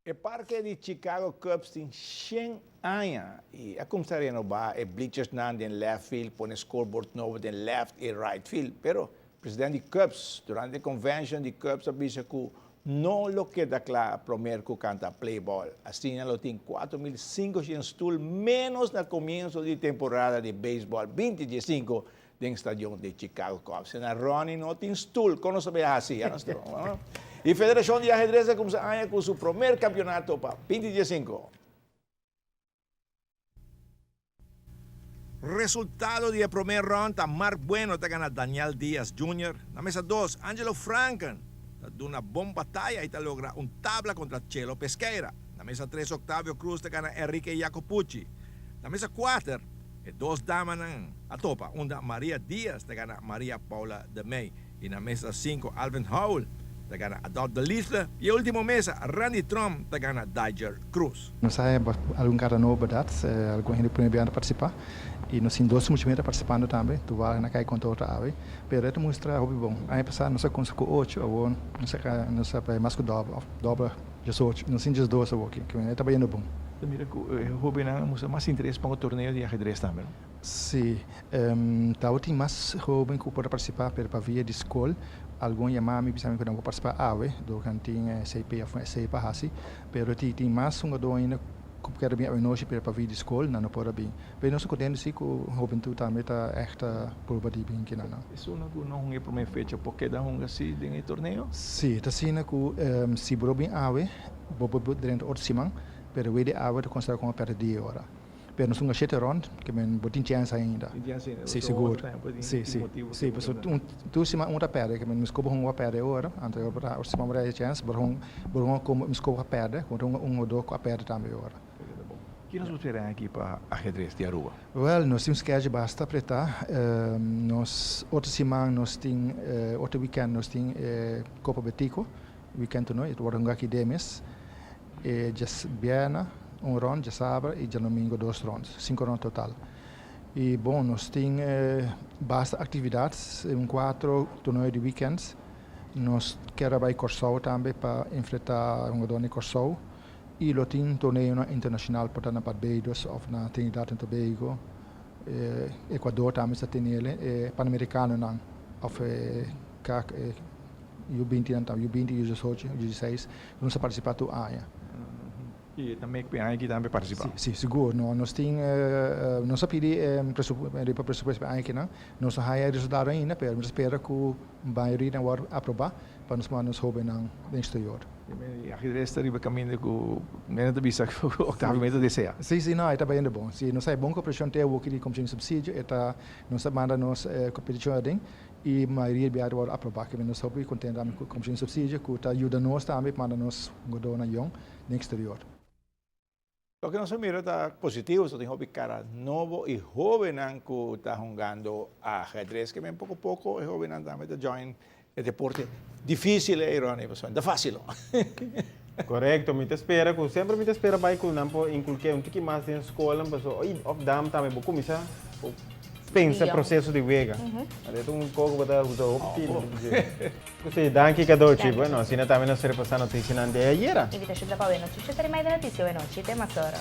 O parque de Chicago Cubs tem 100 anos e a como estaria no ba e bleachers na den left field, põe scoreboard novo den left e right field. Pero o presidente de Cubs, durante a convention de Cubs, avisa que não lo que daquela primeiro que canta play ball. Assim, ela tem 4.500 stool menos no começo de temporada de beisebol 2015 no estádio de Chicago Cubs. Na Ronnie não tem stool, como se vê assim, não? E a Federação de Ajedrez começa com seu primeiro campeonato para 2015. Resultado do primeiro round, está Mark Bueno está ganhando Daniel Diaz Jr. Na mesa 2, Angelo Franken está dando uma boa batalha e está logrando tabla contra Chelo Pesqueira. Na mesa 3, Octavio Cruz está ganhando Enrique Jacopucci. Na mesa 4, dois damas a topa. Uma Maria Diaz está ganhando Maria Paula de May. E na mesa 5, Alvin Howell está ganhando Adolfo de Lisla. E a última mesa, Randy Trump está ganhando Diger Cruz. Nós temos algum cara novo, algum gente primeiro participar. E nós temos dois mulheres participando também. Tu vai na caia contra outra ave. Pero isso mostra hobby bom. Aí passar nós com 8, ou nós mais que dobra, 18. Nós temos 12 aqui, que é também bom. Mira que o hobby não mais interesse para o torneio de ajedrez também. Sim, tem mais hobby que pode participar para via de escola. Algum chamam me pensam que não vou participar do cantinho CP CP hasi, pero tem mais do ainda que quero bem hoje para via de escola não pode bem. Mas nós contemos se que o hobby tu também está echt por de bem que não. Isso não é para uma fecha porque dá assim de torneio? Sim, tá sendo que se por bem bobo dentro outro simão, pero o de ave considera como perder agora. Pero nós temos 7 round, que men botin chance ainda. Sim, seguro. Sim, sim. Sim, porque tu se uma perde, que men nos cobo uma perde agora, antes para o simão vai chance, por como nos cobo perde, contra ou dois a perde também agora. O que nós esperamos aqui para ajedrez de Aruba? Well, nós temos que basta apertar. Nós outro semana nós tem outro weekend nós tem Copa Betico, weekend tu não, itu orang aqui demes. Já Biana round, já sábado e já domingo 2 rounds, 5 rounds total. E bom, nós temos bastante atividades, 4 torneios de weekends. Nós queremos ir Corsau também para enfrentar dona Corsau. E nós temos torneio internacional para na Barbados, ou na Trinidad e Tobago, Equador também está tendo ele, Pan-Americano não, ou U20 não, U20, U18, U16, nós participamos do AIA. E também aqui também participar. Sim, seguro. Nós temos nós pedimos pressuposto para aqui não. Nós há resultado ainda, mas nós espera que a maioria não vai aprovar para nós mandar hobby no exterior. E a ajedrez está riba caminho com menos de visa que o Octavio mesmo deseja. Sim, não, está bem bom. Sim, nós é bom cooperação ter o que como subsídio, está nós manda nós competição adem e a maioria vai aprovar que nós hobby contente com como subsídio que está ajuda nós também manda nós godona young no exterior. Lo que nos mira está positivo, tem hobby cara novo e jovem que está jogando ajedrez, que bem pouco a pouco é jovem também está join o deporte difícil é irônico, é fácil. Correto, me espera, sempre me espera vai com nampo inculquei pouquinho mais na escola, mas of dam também vou começar pensa processo de vega. Ada tu pouco para usar o optino. Você danke Kadochi, bueno, assim também nós repasando notícia na de ayer. Invitaci da Paveno, ci siete rimai da notizia, no? Ci te masoro.